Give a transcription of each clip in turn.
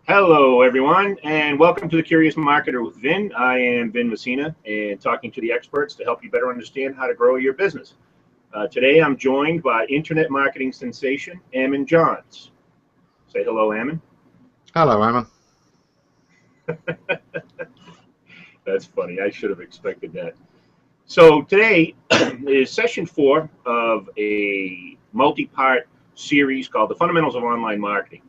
Hello, everyone, and welcome to the Curious Marketer with Vin. I am Vin Messina, and talking to the experts to help you better understand how to grow your business. Today, I'm joined by internet marketing sensation Ammon Johns. Say hello, Ammon. Hello, Ammon. That's funny. I should have expected that. So today is session 4 of a multi-part series called The Fundamentals of Online Marketing.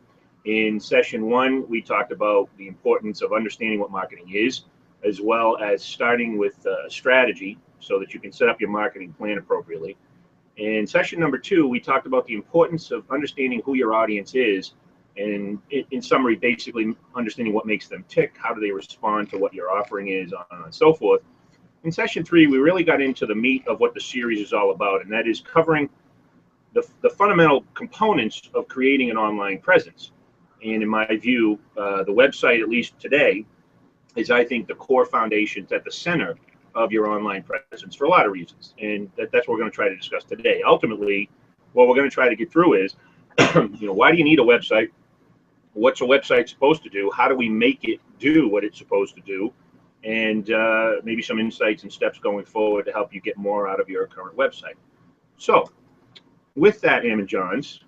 In session 1, we talked about the importance of understanding what marketing is, as well as starting with a strategy so that you can set up your marketing plan appropriately. In session number 2, we talked about the importance of understanding who your audience is, and in summary, basically understanding what makes them tick, how do they respond to what your offering is, on and so forth. In session 3, we really got into the meat of what the series is all about, and that is covering the fundamental components of creating an online presence. And in my view, the website, at least today, is, I think, the core foundations at the center of your online presence for a lot of reasons. And that's what we're going to try to discuss today. Ultimately, what we're going to try to get through is, why do you need a website? What's a website supposed to do? How do we make it do what it's supposed to do? And maybe some insights and steps going forward to help you get more out of your current website. So with that, Ammon Johns,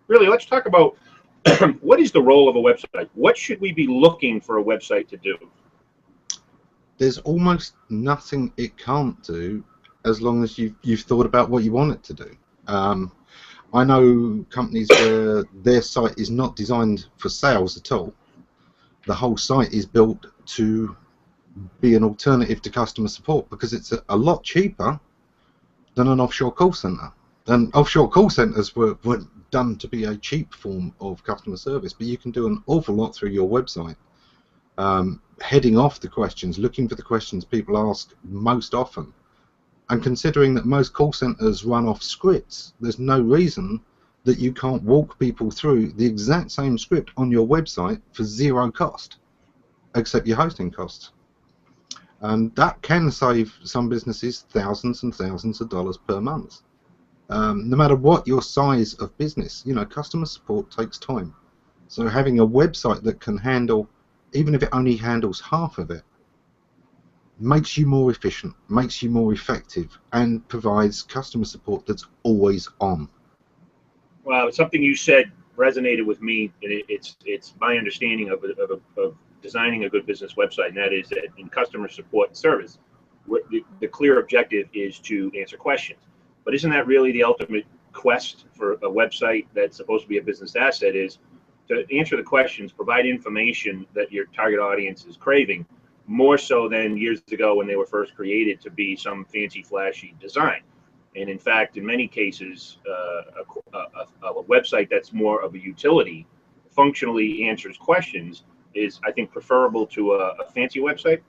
really, let's talk about what is the role of a website? What should we be looking for a website to do? There's almost nothing it can't do as long as you've thought about what you want it to do. I know companies where their site is not designed for sales at all. The whole site is built to be an alternative to customer support because it's a lot cheaper than an offshore call center. And offshore call centers were done to be a cheap form of customer service, but you can do an awful lot through your website. Heading off the questions, looking for the questions people ask most often. And considering that most call centers run off scripts, there's no reason that you can't walk people through the exact same script on your website for zero cost, except your hosting costs. And that can save some businesses thousands and thousands of dollars per month. No matter what your size of business, customer support takes time. So having a website that can handle, even if it only handles half of it, makes you more efficient, makes you more effective, and provides customer support that's always on. Well, something you said resonated with me, and it's my understanding of designing a good business website, and that is that in customer support and service, the clear objective is to answer questions. But isn't that really the ultimate quest for a website that's supposed to be a business asset, is to answer the questions, provide information that your target audience is craving, more so than years ago when they were first created to be some fancy, flashy design. And in fact, in many cases, a website that's more of a utility, functionally answers questions, is, I think, preferable to a fancy website.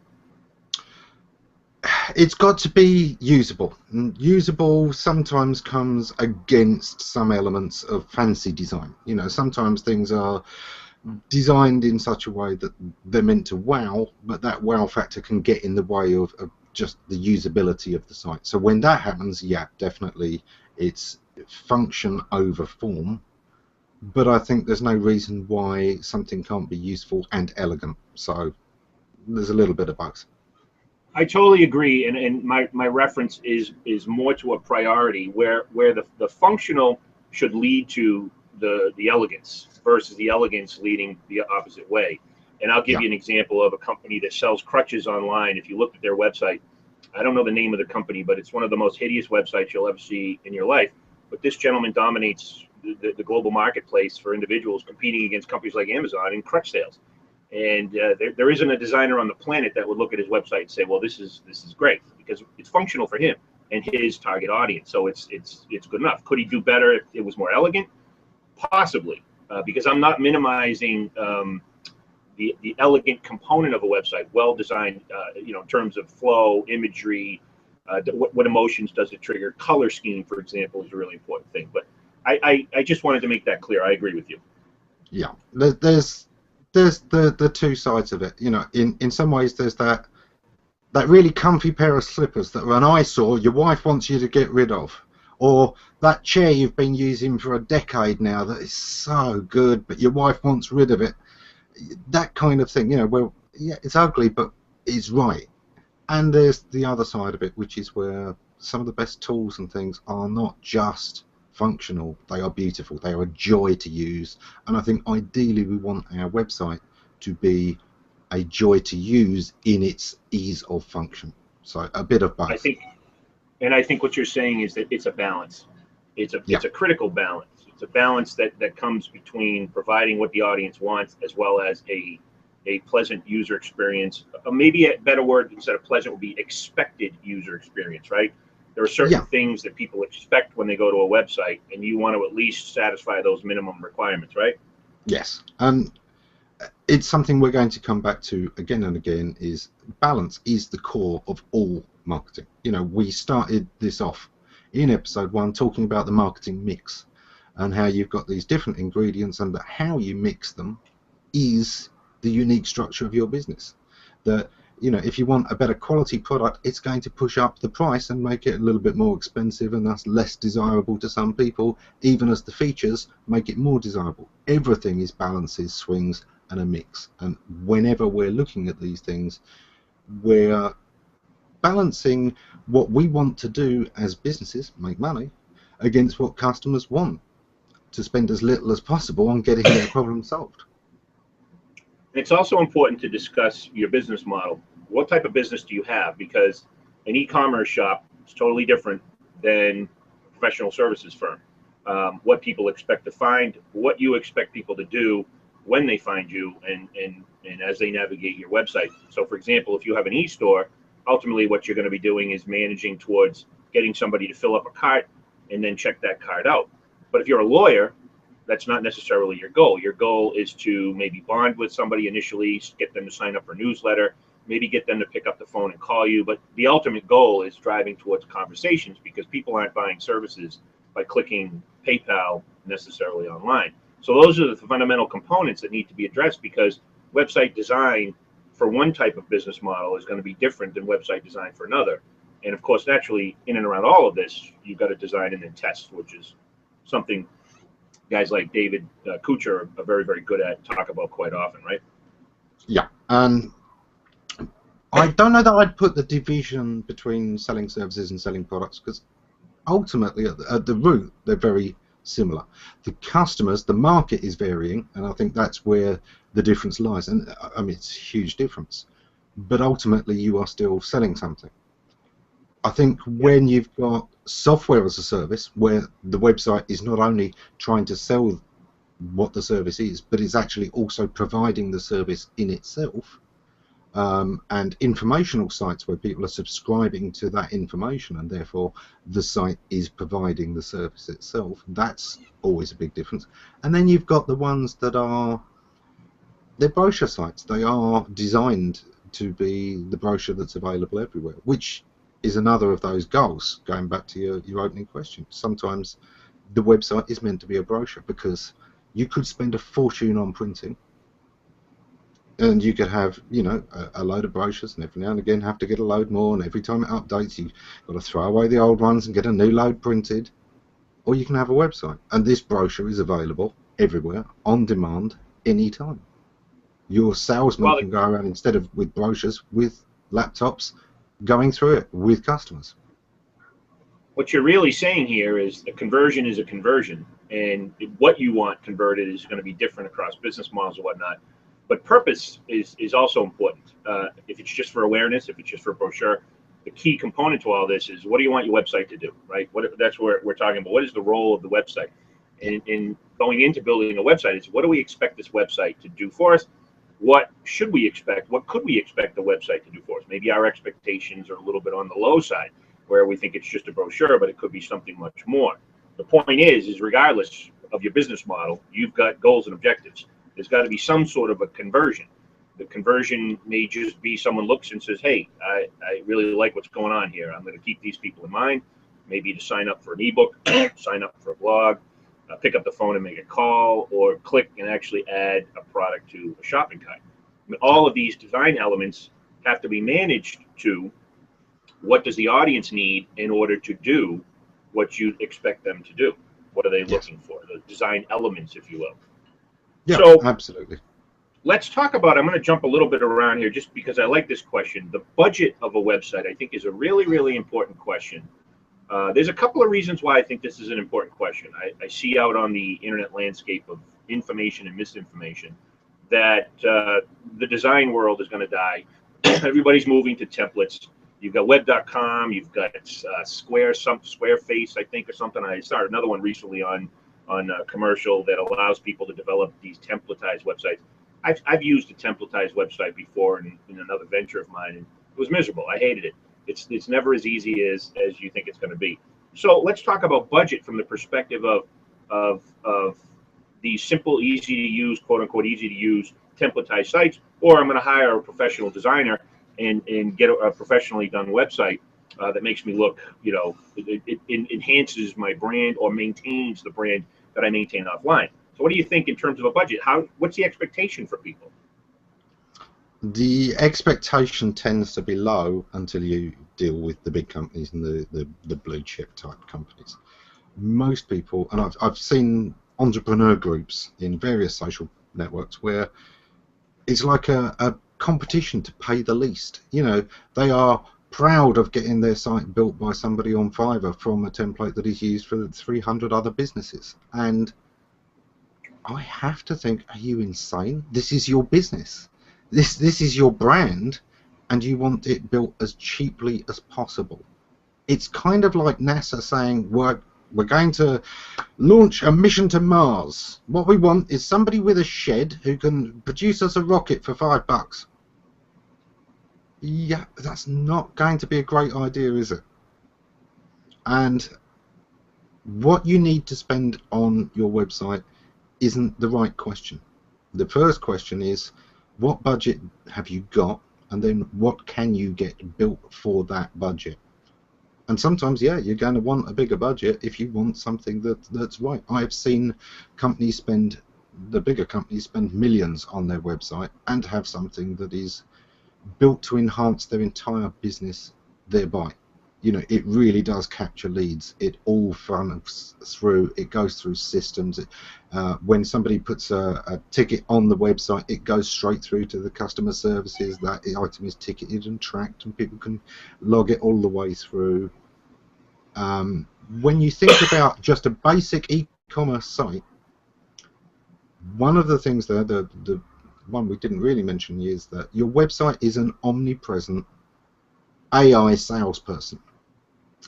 It's got to be usable. And usable sometimes comes against some elements of fancy design. Sometimes things are designed in such a way that they're meant to wow, but that wow factor can get in the way of just the usability of the site. So when that happens, yeah, definitely it's function over form. But I think there's no reason why something can't be useful and elegant. So there's a little bit of both. I totally agree, and my reference is more to a priority where the functional should lead to the elegance versus the elegance leading the opposite way. And I'll give you an example of a company that sells crutches online. If you look at their website, I don't know the name of the company, but it's one of the most hideous websites you'll ever see in your life. But this gentleman dominates the global marketplace for individuals competing against companies like Amazon in crutch sales. And there isn't a designer on the planet that would look at his website and say, well, this is great, because it's functional for him and his target audience. So it's good enough. Could he do better if it was more elegant? Possibly, because I'm not minimizing the elegant component of a website, well designed, in terms of flow, imagery, what emotions does it trigger? Color scheme, for example, is a really important thing. But I just wanted to make that clear. I agree with you. Yeah, there's the two sides of it. In some ways there's that really comfy pair of slippers that are an eyesore your wife wants you to get rid of, or that chair you've been using for a decade now that is so good, but your wife wants rid of it. That kind of thing, you know, well, yeah, it's ugly, but it's right. And there's the other side of it, which is where some of the best tools and things are not just functional, they are beautiful, they are a joy to use. And I think ideally we want our website to be a joy to use in its ease of function. So a bit of both. I think what you're saying is that it's a balance. It's a critical balance. It's a balance that comes between providing what the audience wants as well as a pleasant user experience. Maybe a better word instead of pleasant would be expected user experience, right? There are certain things that people expect when they go to a website, and you want to at least satisfy those minimum requirements, right? Yes. It's something we're going to come back to again and again, is balance is the core of all marketing. You know, we started this off in episode 1 talking about the marketing mix and how you've got these different ingredients and that how you mix them is the unique structure of your business. That, you know, if you want a better quality product, it's going to push up the price and make it a little bit more expensive, and that's less desirable to some people, even as the features make it more desirable. Everything is balances, swings, and a mix. And whenever we're looking at these things, we're balancing what we want to do as businesses, make money, against what customers want, to spend as little as possible on getting their problem solved. It's also important to discuss your business model. What type of business do you have? Because an e-commerce shop is totally different than a professional services firm. What people expect to find, what you expect people to do when they find you, and as they navigate your website. So, for example, if you have an e-store, ultimately what you're going to be doing is managing towards getting somebody to fill up a cart and then check that cart out. But if you're a lawyer, that's not necessarily your goal. Your goal is to maybe bond with somebody initially, get them to sign up for a newsletter, maybe get them to pick up the phone and call you. But the ultimate goal is driving towards conversations, because people aren't buying services by clicking PayPal necessarily online. So those are the fundamental components that need to be addressed, because website design for one type of business model is going to be different than website design for another. And of course, naturally, in and around all of this, you've got to design and then test, which is something guys like David Kuchar are very, very good at, talk about quite often, right? Yeah. I don't know that I'd put the division between selling services and selling products, because ultimately at the root they're very similar. The customers, the market is varying, and I think that's where the difference lies. And I mean, it's a huge difference, but ultimately you are still selling something. I think when you've got software as a service, where the website is not only trying to sell what the service is, but it's actually also providing the service in itself, and informational sites where people are subscribing to that information, and therefore the site is providing the service itself. That's always a big difference. And then you've got the ones that are, they're brochure sites. They are designed to be the brochure that's available everywhere, which is another of those goals, going back to your opening question. Sometimes the website is meant to be a brochure, because you could spend a fortune on printing, and you could have, you know, a load of brochures, and every now and again have to get a load more, and every time it updates you've got to throw away the old ones and get a new load printed. Or you can have a website, and this brochure is available everywhere, on demand, anytime. Your salesman can go around, instead of with brochures, with laptops, going through it with customers. What you're really saying here is a conversion is a conversion, and what you want converted is going to be different across business models and whatnot. But purpose is also important. If it's just for awareness, if it's just for a brochure, the key component to all this is, what do you want your website to do, right? That's where we're talking about. What is the role of the website? And in going into building a website, it's what do we expect this website to do for us? What should we expect? What could we expect the website to do for us? Maybe our expectations are a little bit on the low side, where we think it's just a brochure, but it could be something much more. The point is regardless of your business model, you've got goals and objectives. There's got to be some sort of a conversion. The conversion may just be someone looks and says, hey, I really like what's going on here. I'm going to keep these people in mind, maybe to sign up for an ebook, sign up for a blog, pick up the phone and make a call, or click and actually add a product to a shopping cart. I mean, all of these design elements have to be managed to what does the audience need in order to do what you expect them to do. What are they looking for? The design elements, if you will. Yeah, So absolutely. let's talk about, I'm going to jump a little bit around here just because I like this question. The budget of a website, I think, is a really, really important question. There's a couple of reasons why I think this is an important question. I see out on the internet landscape of information and misinformation that the design world is going to die. Everybody's moving to templates. You've got web.com, you've got Squareface, I think, or something. I started another one recently on a commercial that allows people to develop these templatized websites. I've used a templatized website before in another venture of mine, and it was miserable. I hated it. It's never as easy as you think it's going to be. So let's talk about budget from the perspective of these simple, easy to use, quote unquote, easy to use templatized sites, or I'm going to hire a professional designer and get a professionally done website that makes me look, it enhances my brand or maintains the brand that I maintain offline. So what do you think in terms of a budget? What's the expectation for people? The expectation tends to be low until you deal with the big companies and the blue chip type companies. Most people, and I've seen entrepreneur groups in various social networks where it's like a competition to pay the least. They are proud of getting their site built by somebody on Fiverr from a template that is used for 300 other businesses. And I have to think, are you insane? This is your business. This is your brand, and you want it built as cheaply as possible. It's kind of like NASA saying we're going to launch a mission to Mars. What we want is somebody with a shed who can produce us a rocket for $5. Yeah, that's not going to be a great idea, is it? And what you need to spend on your website isn't the right question. The first question is, what budget have you got, and then what can you get built for that budget? And sometimes, yeah, you're going to want a bigger budget if you want something that's right. I've seen companies the bigger companies spend millions on their website and have something that is built to enhance their entire business thereby. It really does capture leads. It all funnels through. It goes through systems. When somebody puts a ticket on the website, it goes straight through to the customer services. That item is ticketed and tracked, and people can log it all the way through. When you think about just a basic e-commerce site, one of the things there, the one we didn't really mention, is that your website is an omnipresent AI salesperson.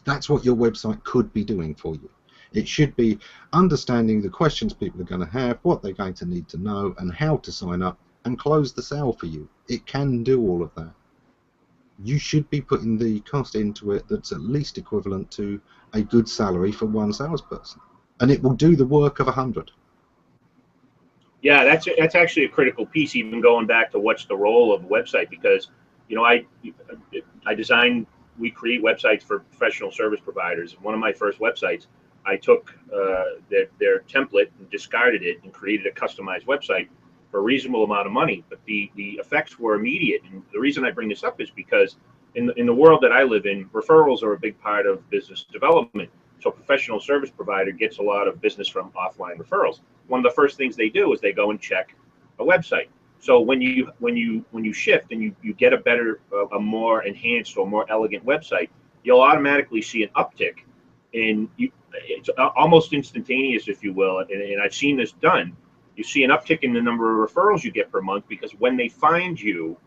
That's what your website could be doing for you. It should be understanding the questions people are going to have, what they're going to need to know, and how to sign up and close the sale for you. It can do all of that. You should be putting the cost into it that's at least equivalent to a good salary for one salesperson, and it will do the work of 100. Yeah, that's actually a critical piece, even going back to what's the role of a website, because we create websites for professional service providers. One of my first websites, I took their template and discarded it and created a customized website for a reasonable amount of money, but the effects were immediate. And the reason I bring this up is because in the world that I live in, referrals are a big part of business development. So a professional service provider gets a lot of business from offline referrals. One of the first things they do is they go and check a website. So when you shift and you get a better, a more enhanced or more elegant website, you'll automatically see an uptick it's almost instantaneous, if you will. And I've seen this done. You see an uptick in the number of referrals you get per month, because when they find you,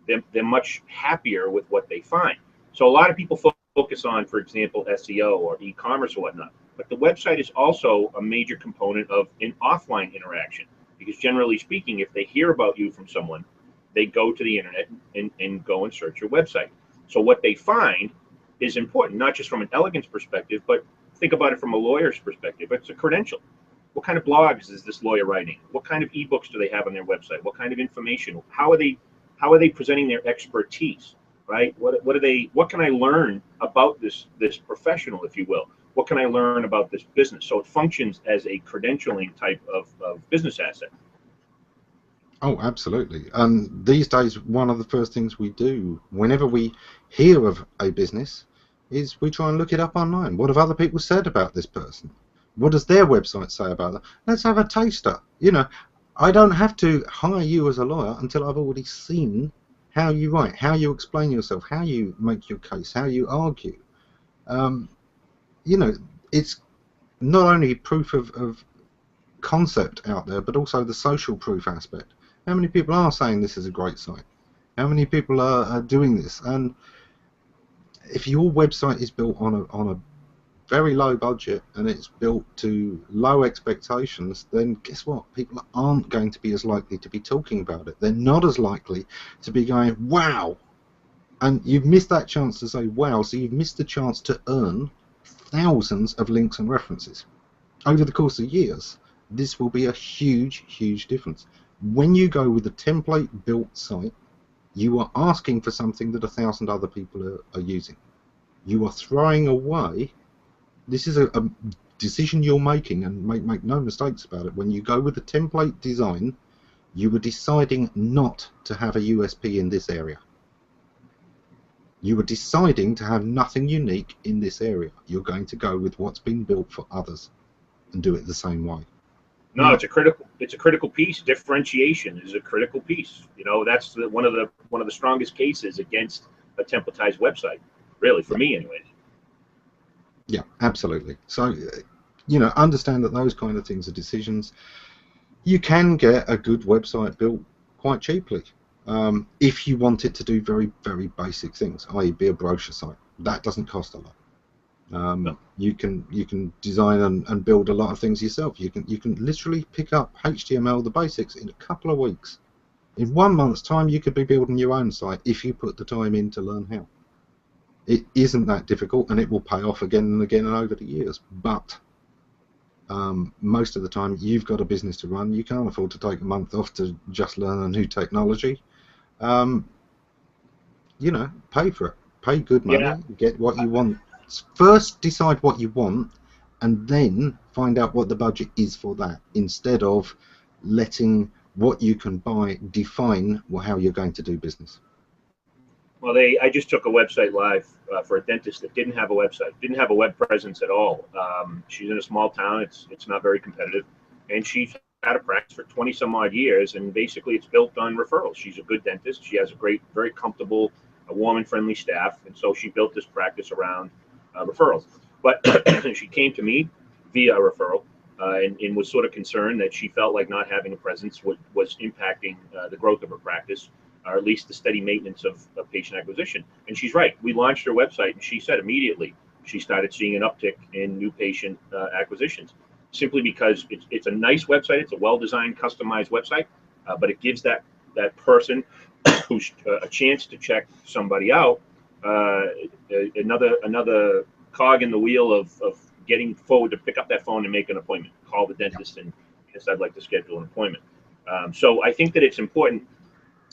they're much happier with what they find. So a lot of people focus on, for example, SEO or e-commerce or whatnot, but the website is also a major component of an offline interaction, because generally speaking, if they hear about you from someone, they go to the internet and go and search your website. So what they find is important, not just from an elegance perspective, but think about it from a lawyer's perspective. It's a credential. What kind of blogs is this lawyer writing? What kind of ebooks do they have on their website? What kind of information? How are they presenting their expertise? Right? What can I learn about this professional, if you will? What can I learn about this business? So it functions as a credentialing type of business asset. Oh, absolutely. These days, one of the first things we do whenever we hear of a business is we try and look it up online. What have other people said about this person? What does their website say about them? Let's have a taster. You know, I don't have to hire you as a lawyer until I've already seen how you write, how you explain yourself, how you make your case, how you argue. You know, it's not only proof of concept out there, but also the social proof aspect. How many people are saying this is a great site? How many people are doing this? And if your website is built on a very low budget and it's built to low expectations, then guess what? People aren't going to be as likely to be talking about it. They're not as likely to be going, wow. And you've missed that chance to say wow, so you've missed the chance to earn thousands of links and references. Over the course of years, this will be a huge, huge difference. When you go with a template-built site, you are asking for something that 1,000 other people are using. You are throwing away. This is a decision you're making, and make no mistakes about it. When you go with a template design, you are deciding not to have a USP in this area. You are deciding to have nothing unique in this area. You're going to go with what's been built for others and do it the same way. No, it's a critical piece. Differentiation is a critical piece. You know, that's one of the strongest cases against a templatized website, really, for me anyways. Yeah, absolutely. So, you know, understand that those kind of things are decisions. You can get a good website built quite cheaply if you want it to do very, very basic things, i.e. be a brochure site. That doesn't cost a lot. No. You can design and build a lot of things yourself. You can literally pick up HTML, the basics, in a couple of weeks. In 1 month's time, you could be building your own site if you put the time in to learn how. It isn't that difficult, and it will pay off again and again and over the years. But most of the time, you've got a business to run. You can't afford to take a month off to just learn a new technology. You know, pay for it. Pay good money. Get what you want. First, decide what you want, and then find out what the budget is for that, instead of letting what you can buy define how you're going to do business. Well, I just took a website live for a dentist that didn't have a website, didn't have a web presence at all. She's in a small town. It's not very competitive, and she's had a practice for 20 some odd years, and basically it's built on referrals. She's a good dentist. She has a great, very comfortable, warm and friendly staff, and so she built this practice around referrals. But she came to me via a referral and was sort of concerned that she felt like not having a presence was impacting the growth of her practice, or at least the steady maintenance of patient acquisition. And she's right. We launched her website, and she said immediately she started seeing an uptick in new patient acquisitions, simply because it's a nice website. It's a well-designed, customized website, but it gives that person who's a chance to check somebody out, another cog in the wheel of getting forward to pick up that phone and make an appointment, call the dentist, and yes, I'd like to schedule an appointment. So I think that it's important.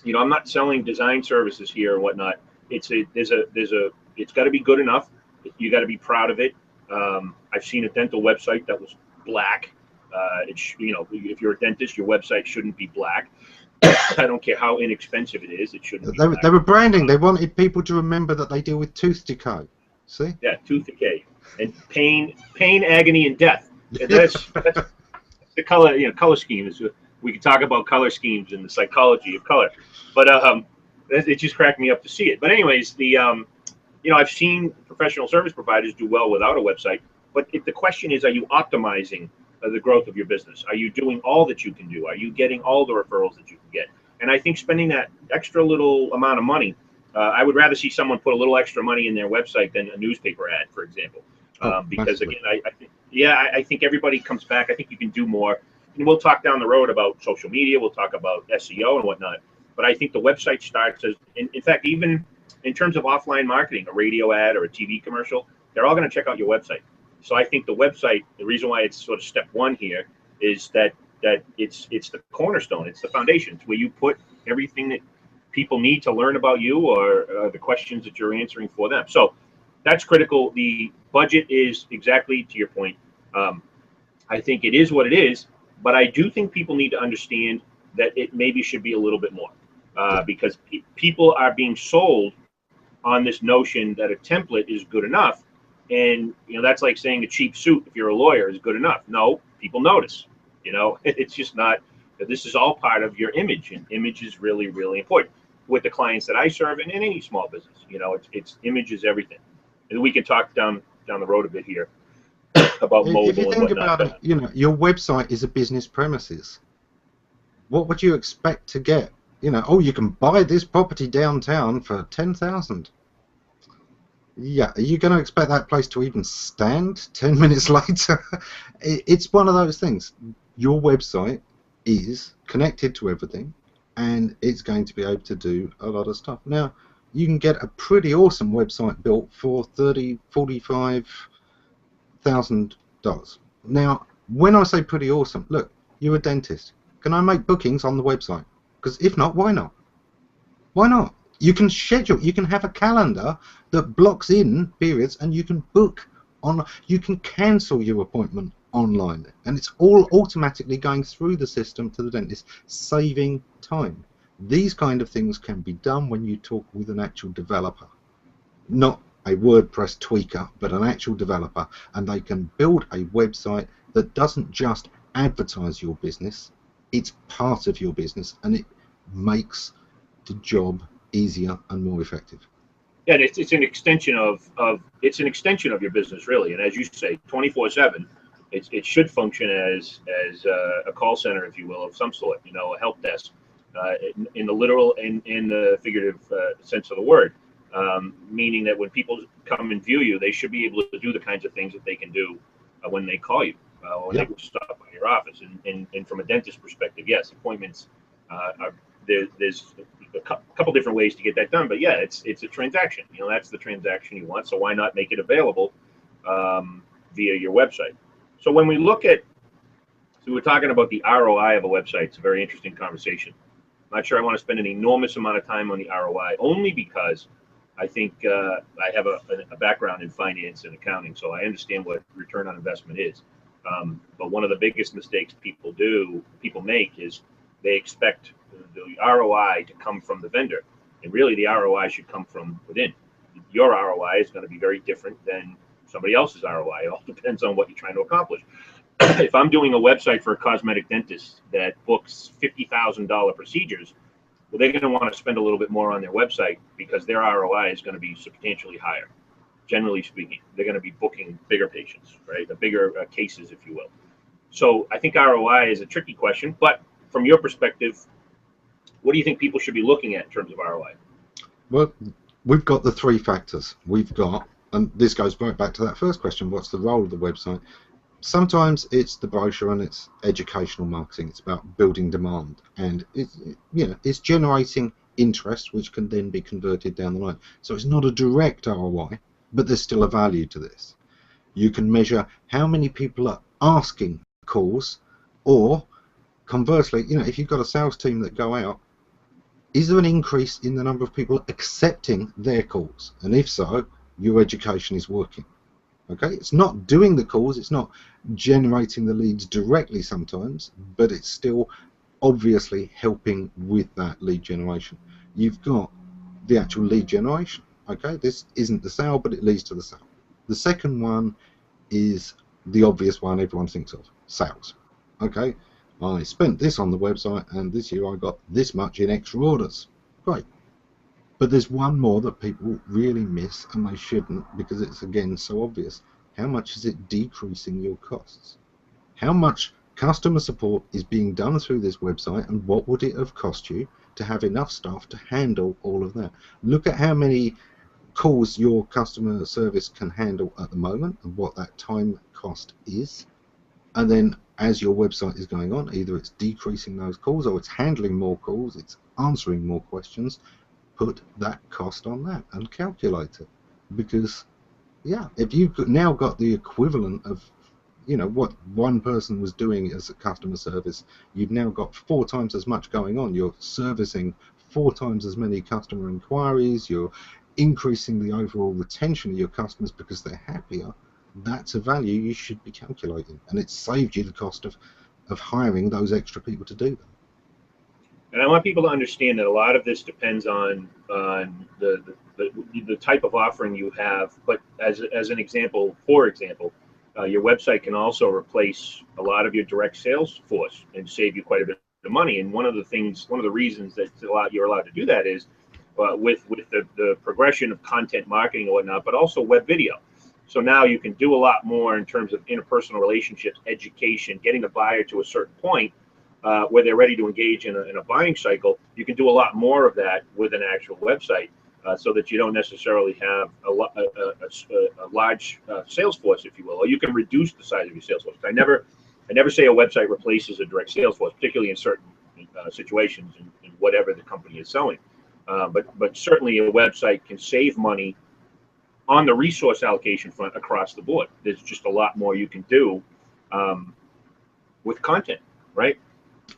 You know, I'm not selling design services here or whatnot. It's got to be good enough. You got to be proud of it. I've seen a dental website that was black. You know, if you're a dentist, your website shouldn't be black. I don't care how inexpensive it is. It shouldn't be black. They were branding. They wanted people to remember that they deal with tooth decay. See? Yeah, tooth decay and pain, agony, and death. That's the color. You know, color scheme is. We could talk about color schemes and the psychology of color, but it just cracked me up to see it. But anyways, you know, I've seen professional service providers do well without a website. But if the question is, are you optimizing the growth of your business? Are you doing all that you can do? Are you getting all the referrals that you can get? And I think spending that extra little amount of money, I would rather see someone put a little extra money in their website than a newspaper ad, for example. Because again, I think everybody comes back. I think you can do more. And we'll talk down the road about social media. We'll talk about SEO and whatnot. But I think the website starts as, in fact, even in terms of offline marketing, a radio ad or a TV commercial, they're all going to check out your website. So I think the website, the reason why it's sort of step one here is that it's the cornerstone. It's the foundation. It's where you put everything that people need to learn about you or the questions that you're answering for them. So that's critical. The budget is exactly to your point. I think it is what it is. But I do think people need to understand that it maybe should be a little bit more because people are being sold on this notion that a template is good enough. And, that's like saying a cheap suit, if you're a lawyer, is good enough. No, people notice. It's just not. This is all part of your image, and image is really, really important with the clients that I serve and in any small business. It's image is everything. And we can talk down the road a bit here about mobile If you think and whatnot. about it, your website is a business premises. What would you expect to get? Oh, you can buy this property downtown for 10,000. Yeah, are you going to expect that place to even stand 10 minutes later? It's one of those things. Your website is connected to everything, and it's going to be able to do a lot of stuff. Now, you can get a pretty awesome website built for $30,000, $45,000. Now, when I say pretty awesome, look, you're a dentist. Can I make bookings on the website? Because if not, why not? Why not? You can schedule, you can have a calendar that blocks in periods, and you can book on, you can cancel your appointment online, and it's all automatically going through the system to the dentist, saving time. These kind of things can be done when you talk with an actual developer, not a WordPress tweaker, but an actual developer, and they can build a website that doesn't just advertise your business, it's part of your business, and it makes the job easier and more effective. Yeah, it's an extension of your business, really. And as you say, 24/7, it should function as a call center, if you will, of some sort. A help desk, in the literal and in the figurative sense of the word. Meaning that when people come and view you, they should be able to do the kinds of things that they can do when they call you, when they stop by your office. And from a dentist perspective, yes, appointments are there's a couple different ways to get that done. But yeah, it's a transaction. That's the transaction you want. So why not make it available via your website? So when we look at, so we're talking about the ROI of a website. It's a very interesting conversation. I'm not sure I want to spend an enormous amount of time on the ROI, only because I think I have a background in finance and accounting, so I understand what return on investment is. But one of the biggest mistakes people make is they expect the ROI to come from the vendor, and really the ROI should come from within. Your ROI is going to be very different than somebody else's ROI. It all depends on what you're trying to accomplish. If I'm doing a website for a cosmetic dentist that books $50,000 procedures, well, they're going to want to spend a little bit more on their website because their ROI is going to be substantially higher. Generally speaking, they're going to be booking bigger patients, right? The bigger cases, if you will. So I think ROI is a tricky question, but from your perspective, what do you think people should be looking at in terms of ROI? Well, we've got the three factors. We've got, and this goes right back to that first question, what's the role of the website? Sometimes it's the brochure and it's educational marketing. It's about building demand, and it's generating interest, which can then be converted down the line. So it's not a direct ROI, but there's still a value to this. You can measure how many people are asking calls, or conversely, if you've got a sales team that go out, is there an increase in the number of people accepting their calls? And if so, your education is working. Okay, it's not doing the calls, it's not generating the leads directly sometimes, but it's still obviously helping with that lead generation. You've got the actual lead generation. Okay, this isn't the sale, but it leads to the sale. The second one is the obvious one everyone thinks of, sales. Okay, I spent this on the website, and this year I got this much in extra orders. Great. But there's one more that people really miss, and they shouldn't, because it's, again, so obvious. How much is it decreasing your costs? How much customer support is being done through this website, and what would it have cost you to have enough staff to handle all of that? Look at how many calls your customer service can handle at the moment, and what that time cost is. And then as your website is going on, either it's decreasing those calls, or it's handling more calls, it's answering more questions. Put that cost on that and calculate it, because if you've now got the equivalent of what one person was doing as a customer service, you've now got 4 times as much going on. You're servicing 4 times as many customer inquiries, you're increasing the overall retention of your customers because they're happier. That's a value you should be calculating, and it's saved you the cost of hiring those extra people to do that. And I want people to understand that a lot of this depends on the the type of offering you have. But as an example, for example, your website can also replace a lot of your direct sales force and save you quite a bit of money. And one of the reasons that you're allowed to do that is with the progression of content marketing and whatnot, but also web video. So now you can do a lot more in terms of interpersonal relationships, education, getting the buyer to a certain point where they're ready to engage in a buying cycle. You can do a lot more of that with an actual website, so that you don't necessarily have a large sales force, if you will, or you can reduce the size of your sales force. I never say a website replaces a direct sales force, particularly in certain situations in whatever the company is selling. But certainly a website can save money on the resource allocation front across the board. There's just a lot more you can do with content, right?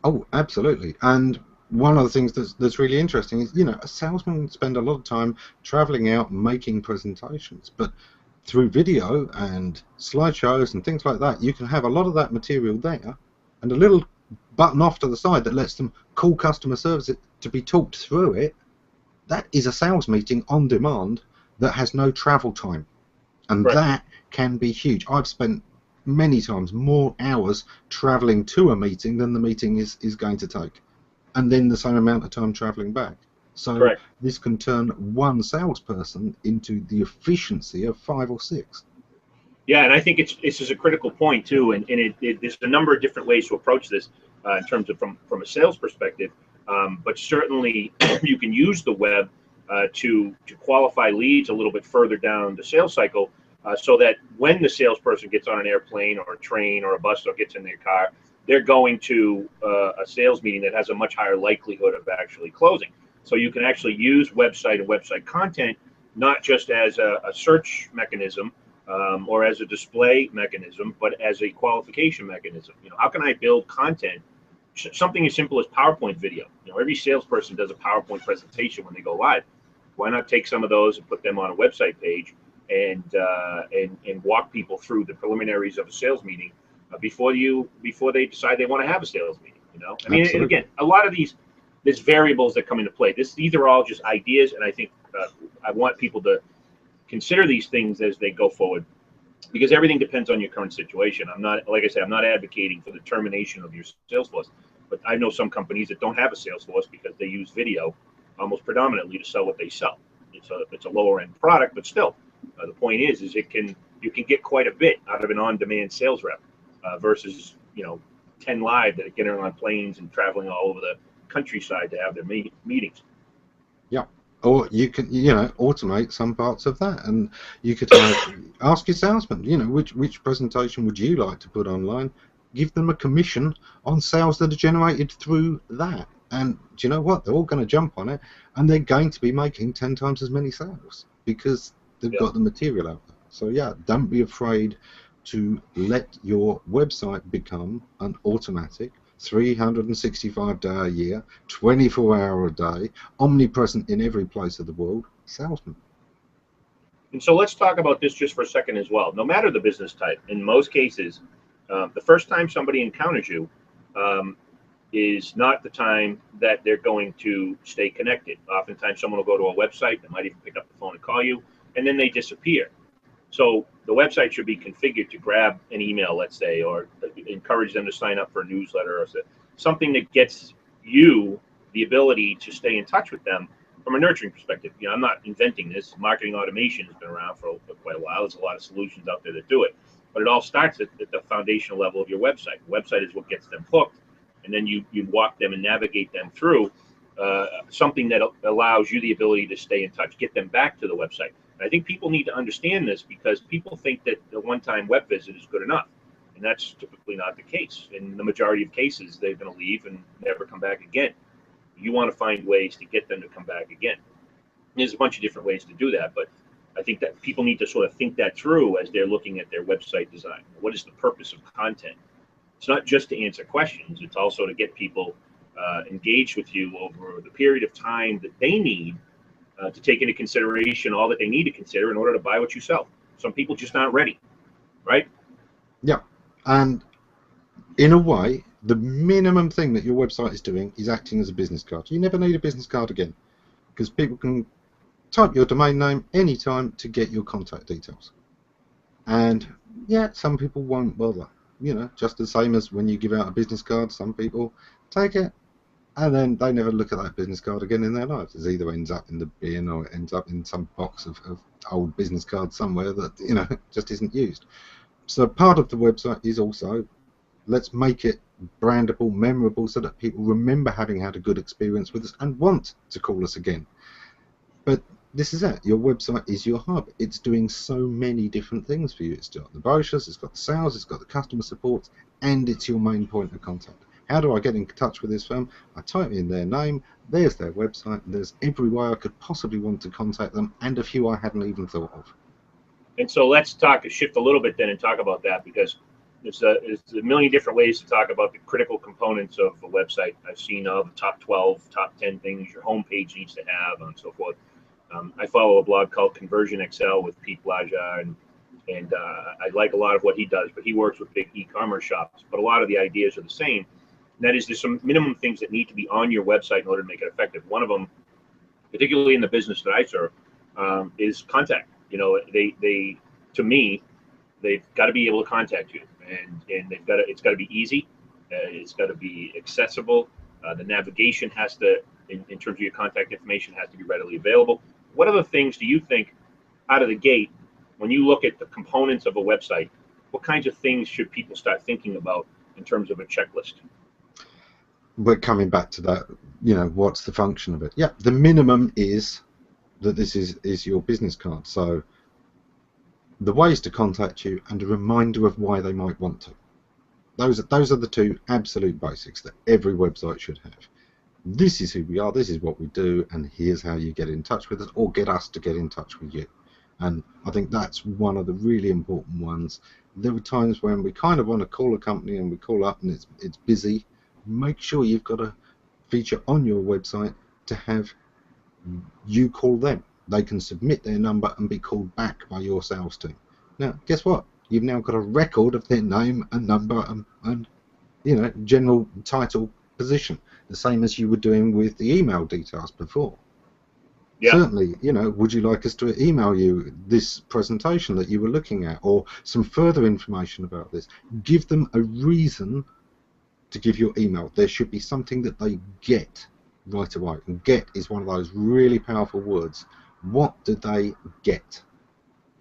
Oh, absolutely. And one of the things that's really interesting is, a salesman spend a lot of time traveling out making presentations, but through video and slideshows and things like that, you can have a lot of that material there and a little button off to the side that lets them call customer service to be talked through it. That is a sales meeting on demand that has no travel time, and Right. that can be huge. I've spent many times more hours traveling to a meeting than the meeting is going to take, and then the same amount of time traveling back. So Correct. this can turn one salesperson into the efficiency of 5 or 6. Yeah, and I think this is a critical point too, and there's a number of different ways to approach this in terms of from a sales perspective. But certainly you can use the web to qualify leads a little bit further down the sales cycle, so that when the salesperson gets on an airplane or a train or a bus or gets in their car, they're going to a sales meeting that has a much higher likelihood of actually closing. So you can actually use website and website content not just as a search mechanism or as a display mechanism, but as a qualification mechanism. How can I build content? Something as simple as PowerPoint video. Every salesperson does a PowerPoint presentation when they go live. Why not take some of those and put them on a website page and walk people through the preliminaries of a sales meeting before they decide they want to have a sales meeting? I mean, and again, a lot of there's variables that come into play. These are all just ideas, and I think I want people to consider these things as they go forward, because everything depends on your current situation. I'm not, like I said, I'm not advocating for the termination of your sales force, but I know some companies that don't have a sales force because they use video almost predominantly to sell what they sell. It's a lower end product, but still, the point is you can get quite a bit out of an on-demand sales rep versus 10 live that are getting on planes and traveling all over the countryside to have their meetings. Yeah. Or you can, automate some parts of that, and you could ask your salesman, which presentation would you like to put online? Give them a commission on sales that are generated through that, and do you know what? They're all going to jump on it, and they're going to be making 10 times as many sales because they've got the material out there. So yeah, don't be afraid to let your website become an automatic 365-day a year, 24-hour a day, omnipresent in every place of the world salesman. And so let's talk about this just for a second as well. No matter the business type, in most cases, the first time somebody encounters you is not the time that they're going to stay connected. Oftentimes someone will go to a website, they might even pick up the phone and call you, and then they disappear. So the website should be configured to grab an email, let's say, or encourage them to sign up for a newsletter or something that gets you the ability to stay in touch with them from a nurturing perspective. I'm not inventing this. Marketing automation has been around for quite a while. There's a lot of solutions out there that do it. But it all starts at the foundational level of your website. The website is what gets them hooked, and then you walk them and navigate them through something that allows you the ability to stay in touch, get them back to the website. I think people need to understand this because people think that the one-time web visit is good enough, and that's typically not the case. In the majority of cases, they're going to leave and never come back again. You want to find ways to get them to come back again. There's a bunch of different ways to do that, but I think that people need to sort of think that through as they're looking at their website design. What is the purpose of content? It's not just to answer questions. It's also to get people engaged with you over the period of time that they need to take into consideration all that they need to consider in order to buy what you sell. Some people just aren't ready, right? Yeah, and in a way, the minimum thing that your website is doing is acting as a business card. You never need a business card again, because people can type your domain name anytime to get your contact details. And yeah, some people won't bother. You know, just the same as when you give out a business card, some people take it and then they never look at that business card again in their lives. It either ends up in the bin or it ends up in some box of old business cards somewhere that, you know, just isn't used. So part of the website is also, let's make it brandable, memorable, so that people remember having had a good experience with us and want to call us again. But this is it. Your website is your hub. It's doing so many different things for you. It's got the brochures, it's got the sales, it's got the customer support, and it's your main point of contact. How do I get in touch with this firm? I type in their name, there's their website, and there's every way I could possibly want to contact them, and a few I hadn't even thought of. And so let's shift a little bit then and talk about that, because there's a million different ways to talk about the critical components of a website. I've seen all the top 12, top 10 things your homepage needs to have, and so forth. I follow a blog called Conversion Excel with Pete Blaja, and I like a lot of what he does, but he works with big e-commerce shops. But a lot of the ideas are the same. And that is, there's some minimum things that need to be on your website in order to make it effective. One of them, particularly in the business that I serve, is contact. You know, they to me, they've got to be able to contact you, and it's got to be easy, it's got to be accessible. The navigation has to, in terms of your contact information, has to be readily available. What other things do you think out of the gate, when you look at the components of a website, what kinds of things should people start thinking about in terms of a checklist? We're coming back to that, you know, what's the function of it? Yeah, the minimum is that this is your business card. So the ways to contact you and a reminder of why they might want to. Those are the two absolute basics that every website should have. This is who we are, this is what we do, and here's how you get in touch with us, or get us to get in touch with you. And I think that's one of the really important ones. There are times when we kind of want to call a company and we call up and it's busy. Make sure you've got a feature on your website to have you call them. They can submit their number and be called back by your sales team. Now, guess what? You've now got a record of their name and number and you know, general title, position, the same as you were doing with the email details before. Yeah. Certainly, you know, would you like us to email you this presentation that you were looking at, or some further information about this? Give them a reason to give your email. There should be something that they get right away. And get is one of those really powerful words. What do they get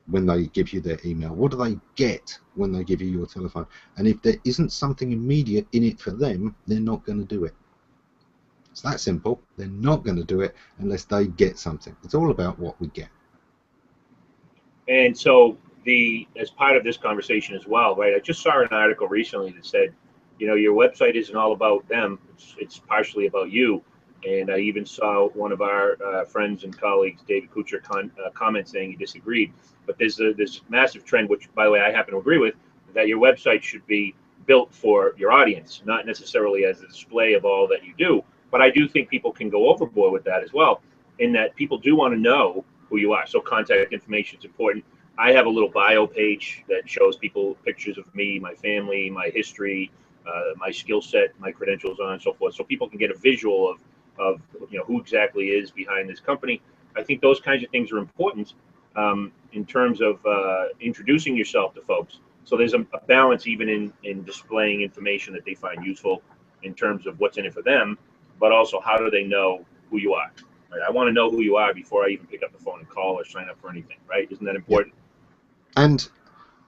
when they give you their email? What do they get when they give you your telephone? And if there isn't something immediate in it for them, they're not going to do it. It's that simple. They're not going to do it unless they get something. It's all about what we get. And so as part of this conversation as well, right, I just saw an article recently that said, you know, your website isn't all about them. It's partially about you. And I even saw one of our friends and colleagues, David Kuchar, comment saying he disagreed. But there's this massive trend, which, by the way, I happen to agree with, that your website should be built for your audience, not necessarily as a display of all that you do. But I do think people can go overboard with that as well, in that people do want to know who you are. So contact information is important. I have a little bio page that shows people pictures of me, my family, my history, my skill set, my credentials, on and so forth, so people can get a visual of you know, who exactly is behind this company. I think those kinds of things are important in terms of introducing yourself to folks. So there's a balance even in displaying information that they find useful in terms of what's in it for them, but also how do they know who you are? Right? I want to know who you are before I even pick up the phone and call or sign up for anything, right? Isn't that important? Yeah. And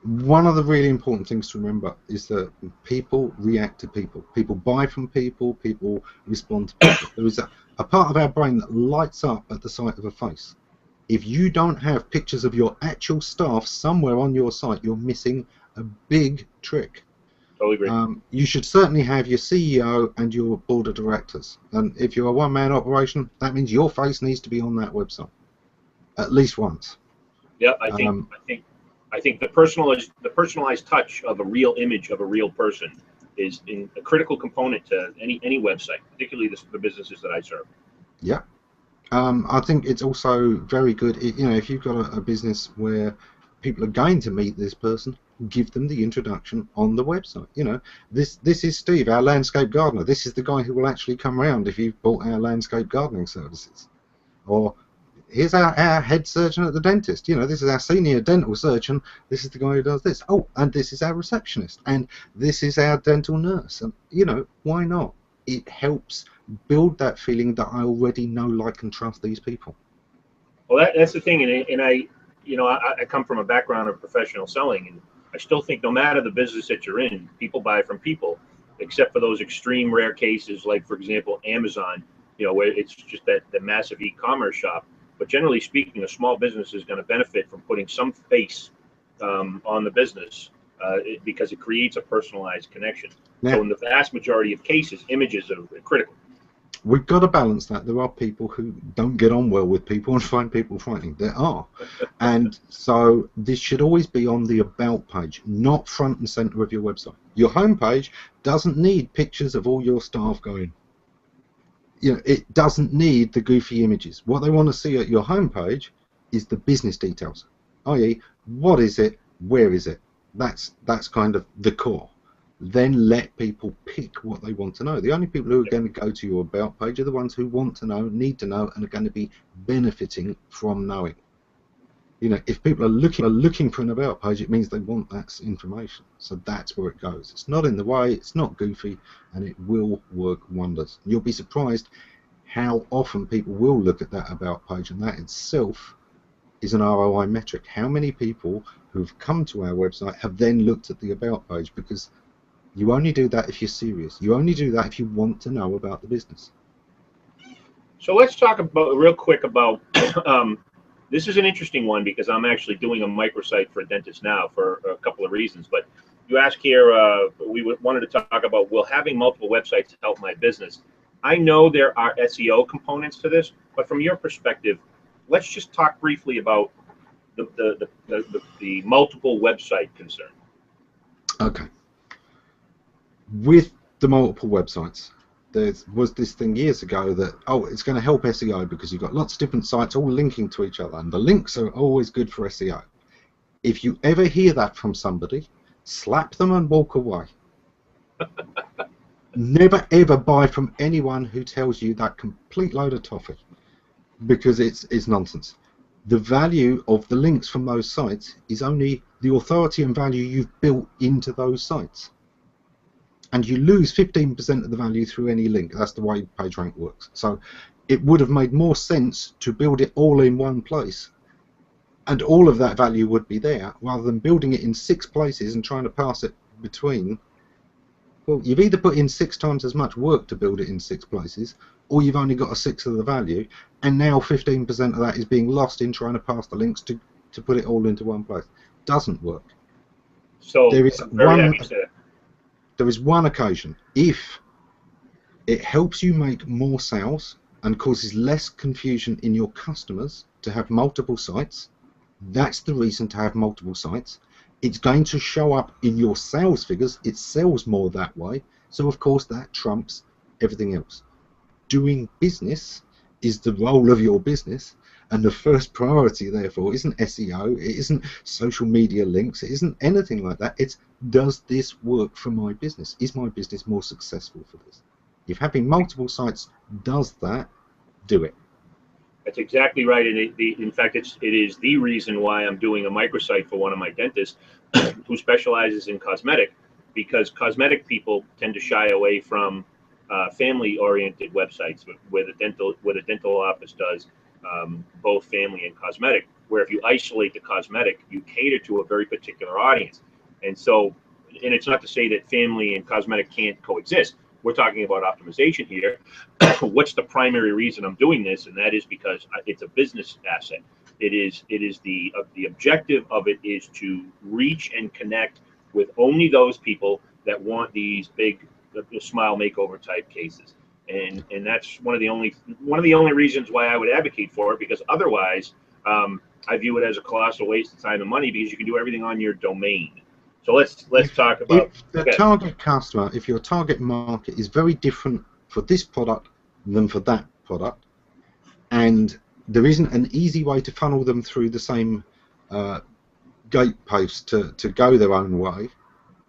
one of the really important things to remember is that people react to people. People buy from people. People respond to people. There is a part of our brain that lights up at the sight of a face. If you don't have pictures of your actual staff somewhere on your site, you're missing a big trick. Totally agree. You should certainly have your CEO and your board of directors. And if you're a one-man operation, that means your face needs to be on that website at least once. Yeah, I think the personalized touch of a real image of a real person is a critical component to any website, particularly the businesses that I serve. Yeah. I think it's also very good, you know, if you've got a business where people are going to meet this person, give them the introduction on the website. You know, this is Steve, our landscape gardener. This is the guy who will actually come around if you've bought our landscape gardening services. Or here's our head surgeon at the dentist. You know, this is our senior dental surgeon. This is the guy who does this. Oh, and this is our receptionist, and this is our dental nurse. And you know, why not? It helps build that feeling that I already know, like, and trust these people. Well, that's the thing, and I, you know, I come from a background of professional selling, and I still think no matter the business that you're in, people buy from people, except for those extreme rare cases, like for example, Amazon, you know, where it's just that the massive e-commerce shop. But generally speaking, a small business is going to benefit from putting some face on the business because it creates a personalized connection. Yeah. So in the vast majority of cases, images are critical. We've got to balance that. There are people who don't get on well with people and find people frightening. There are. And so this should always be on the About page, not front and center of your website. Your home page doesn't need pictures of all your staff going. You know, it doesn't need the goofy images. What they want to see at your home page is the business details, i.e., what is it, where is it? That's kind of the core. Then let people pick what they want to know. The only people who are going to go to your About page are the ones who want to know, need to know, and are going to be benefiting from knowing. You know, if people are looking for an About page, it means they want that information. So that's where it goes. It's not in the way, it's not goofy, and it will work wonders. You'll be surprised how often people will look at that About page, and that itself is an ROI metric. How many people who've come to our website have then looked at the About page? Because you only do that if you're serious. You only do that if you want to know about the business. So let's talk about real quick about this is an interesting one because I'm actually doing a microsite for a dentist now for a couple of reasons. But you ask here, we wanted to talk about, will having multiple websites help my business? I know there are SEO components to this, but from your perspective, let's just talk briefly about the multiple website concern. Okay. With the multiple websites, there was this thing years ago that, oh, it's going to help SEO because you've got lots of different sites all linking to each other, and the links are always good for SEO. If you ever hear that from somebody, slap them and walk away. Never ever buy from anyone who tells you that complete load of toffee, because it's nonsense. The value of the links from those sites is only the authority and value you've built into those sites. And you lose 15% of the value through any link. That's the way PageRank works. So it would have made more sense to build it all in one place, and all of that value would be there, rather than building it in 6 places and trying to pass it between. Well, you've either put in 6 times as much work to build it in 6 places, or you've only got a sixth of the value, and now 15% of that is being lost in trying to pass the links to put it all into one place. Doesn't work. So there is one occasion, if it helps you make more sales and causes less confusion in your customers to have multiple sites, that's the reason to have multiple sites. It's going to show up in your sales figures. It sells more that way, so of course that trumps everything else. Doing business is the role of your business, and the first priority therefore isn't SEO, it isn't social media links, it isn't anything like that. It's, does this work for my business? Is my business more successful for this? If having multiple sites does that, do it. That's exactly right, and in fact, it is the reason why I'm doing a microsite for one of my dentists who specializes in cosmetic, because cosmetic people tend to shy away from family-oriented websites where the dental office does both family and cosmetic. Where if you isolate the cosmetic, you cater to a very particular audience, and so, and it's not to say that family and cosmetic can't coexist. We're talking about optimization here. What's the primary reason I'm doing this? And that is because it's a business asset. It is the objective of it is to reach and connect with only those people that want these big smile makeover type cases. And that's one of the only reasons why I would advocate for it, because otherwise I view it as a colossal waste of time and money, because you can do everything on your domain. So let's talk about the target customer. If your target market is very different for this product than for that product, and there isn't an easy way to funnel them through the same gatepost to go their own way,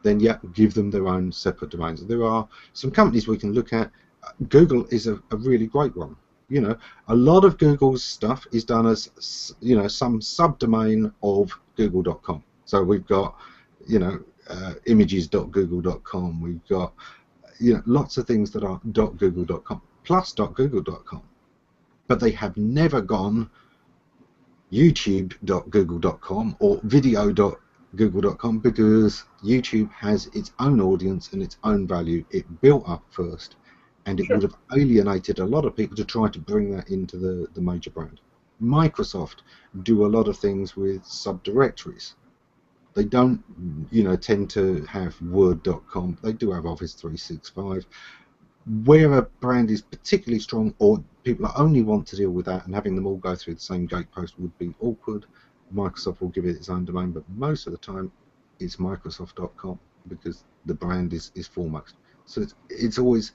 then yeah, give them their own separate domains. There are some companies we can look at. Google is a really great one. You know, a lot of Google's stuff is done as, you know, some subdomain of google.com. So we've got, you know, images.google.com. We've got, you know, lots of things that are .google.com plus .google.com, but they have never gone youtube.google.com or video.google.com, because YouTube has its own audience and its own value. It built up first, and it would have alienated a lot of people to try to bring that into the major brand. Microsoft do a lot of things with subdirectories. They don't, you know, tend to have word.com. They do have Office 365. Where a brand is particularly strong, or people only want to deal with that, and having them all go through the same gatepost would be awkward, Microsoft will give it its own domain, but most of the time it's Microsoft.com, because the brand is foremost. So it's always,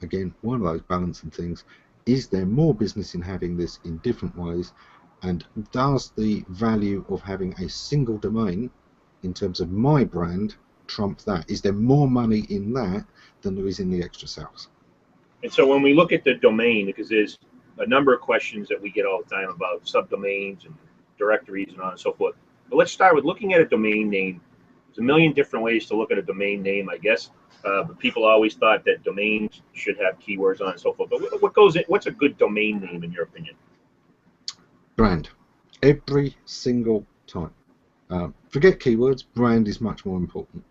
again, one of those balancing things. Is there more business in having this in different ways, and does the value of having a single domain in terms of my brand trump that? Is there more money in that than there is in the extra sales? And so when we look at the domain, because there's a number of questions that we get all the time about subdomains and directories and on and so forth. But let's start with looking at a domain name. There's a million different ways to look at a domain name, I guess. But people always thought that domains should have keywords on and so forth. But what goes in? What's a good domain name in your opinion? Brand. Every single time. Forget keywords. Brand is much more important.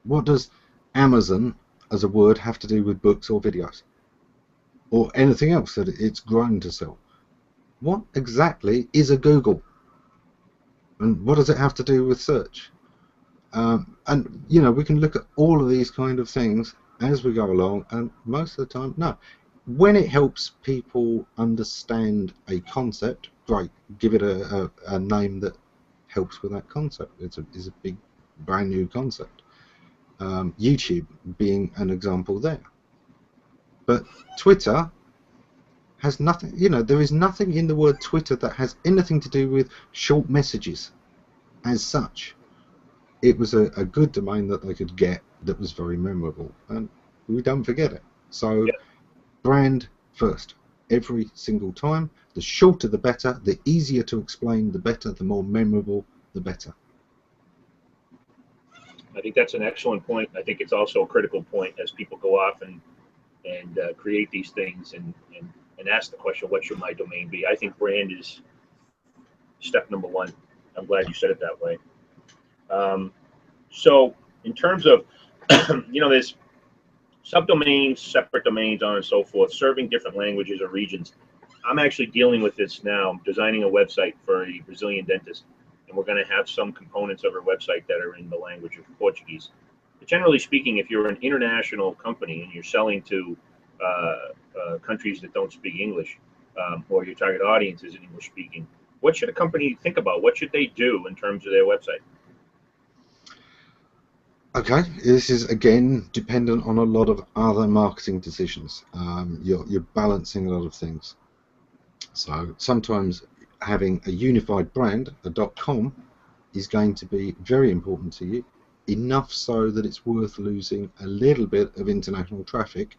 What does Amazon as a word have to do with books or videos or anything else that it's grown to sell? What exactly is a Google, and what does it have to do with search? And you know, we can look at all of these kind of things as we go along, and most of the time, no. When it helps people understand a concept, great, give it a name that helps with that concept. It's a big brand new concept. YouTube being an example there. But Twitter has nothing, you know, there is nothing in the word Twitter that has anything to do with short messages as such. It was a good domain that they could get that was very memorable, and we don't forget it. So Yeah. Brand first, every single time. The shorter the better, the easier to explain the better, the more memorable the better. I think that's an excellent point. I think it's also a critical point as people go off and create these things and ask the question, what should my domain be? I think brand is step number one. I'm glad you said it that way. So in terms of, you know, there's subdomains, separate domains, on and so forth, serving different languages or regions. I'm actually dealing with this now. I'm designing a website for a Brazilian dentist, and we're going to have some components of our website that are in the language of Portuguese. But generally speaking, if you're an international company and you're selling to countries that don't speak English, or your target audience is English speaking, what should a company think about? What should they do in terms of their website? Okay, this is again dependent on a lot of other marketing decisions. You're balancing a lot of things. So sometimes having a unified brand, a .com, is going to be very important to you, enough so that it's worth losing a little bit of international traffic,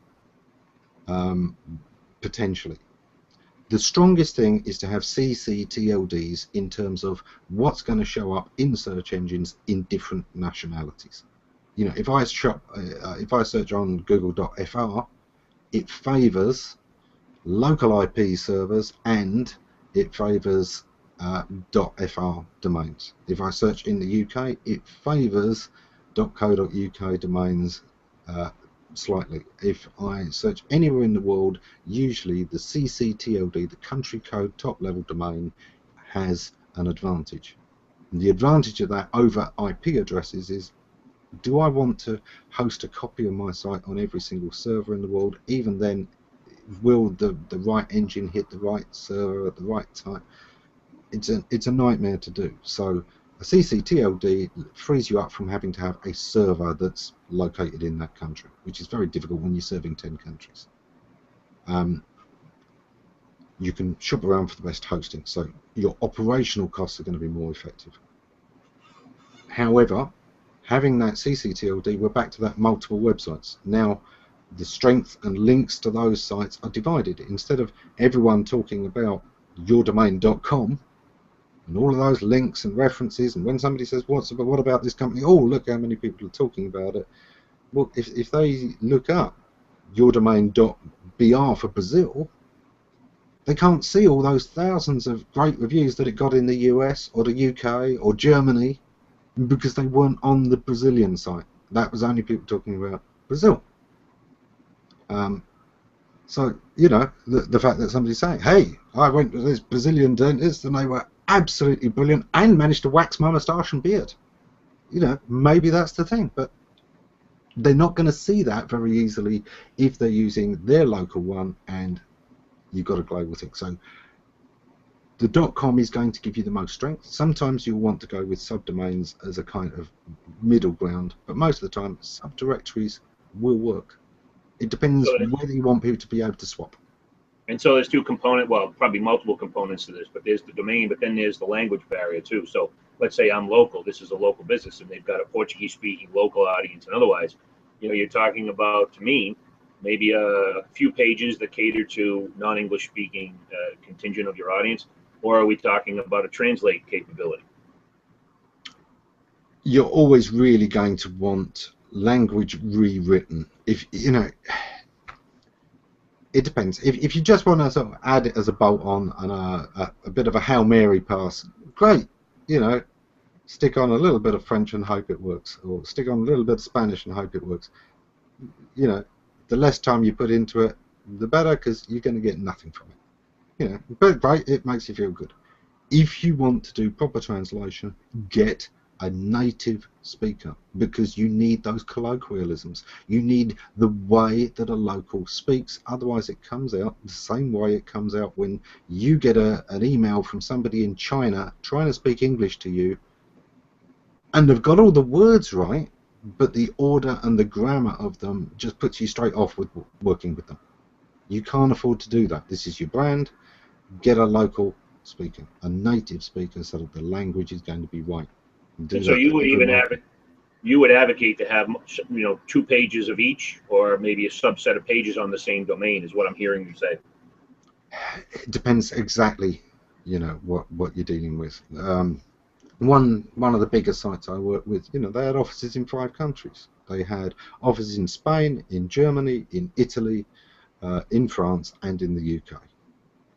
potentially. The strongest thing is to have CCTLDs in terms of what's going to show up in search engines in different nationalities. You know, if I search on google.fr, it favors local IP servers and it favors .fr domains. If I search in the UK, it favors .co.uk domains slightly. If I search anywhere in the world, usually the CCTLD, the country code top level domain, has an advantage. And the advantage of that over IP addresses is, do I want to host a copy of my site on every single server in the world? Even then, will the right engine hit the right server at the right time? It's a nightmare to do. So a CCTLD frees you up from having to have a server that's located in that country, which is very difficult when you're serving 10 countries. You can shop around for the best hosting, so your operational costs are going to be more effective. However, having that CCTLD, we're back to that multiple websites. Now, the strength and links to those sites are divided. Instead of everyone talking about yourdomain.com and all of those links and references, and when somebody says, what about this company? Oh, look how many people are talking about it. Well, if they look up yourdomain.br for Brazil, they can't see all those thousands of great reviews that it got in the US or the UK or Germany, because they weren't on the Brazilian site. That was only people talking about Brazil. So, you know, the fact that somebody's saying, hey, I went to this Brazilian dentist and they were absolutely brilliant and managed to wax my moustache and beard. You know, maybe that's the thing, but they're not going to see that very easily if they're using their local one and you've got a global thing. So the .com is going to give you the most strength. Sometimes you'll want to go with subdomains as a kind of middle ground, but most of the time subdirectories will work. It depends whether you want people to be able to swap. And so there's two components, well, probably multiple components to this, but there's the domain, but then there's the language barrier too. So let's say I'm local, this is a local business, and they've got a Portuguese speaking local audience, and otherwise, you know, you're talking about, to me, maybe a few pages that cater to non-English speaking contingent of your audience, or are we talking about a translate capability? You're always really going to want language rewritten. If you know, it depends. If you just want to sort of add it as a bolt-on and a bit of a Hail Mary pass, great. You know, stick on a little bit of French and hope it works, or stick on a little bit of Spanish and hope it works. You know, the less time you put into it, the better, because you're going to get nothing from it. You know, but great, it makes you feel good. If you want to do proper translation, get a native speaker, because you need those colloquialisms. You need the way that a local speaks. Otherwise, it comes out the same way it comes out when you get an email from somebody in China trying to speak English to you, and they've got all the words right, but the order and the grammar of them just puts you straight off with working with them. You can't afford to do that. This is your brand. Get a local speaker, a native speaker, so that the language is going to be right. And so you would even advocate to have, you know, 2 pages of each, or maybe a subset of pages on the same domain, is what I'm hearing you say. It depends exactly, you know, what you're dealing with. One of the bigger sites I worked with, you know, they had offices in 5 countries. They had offices in Spain, in Germany, in Italy, in France, and in the UK.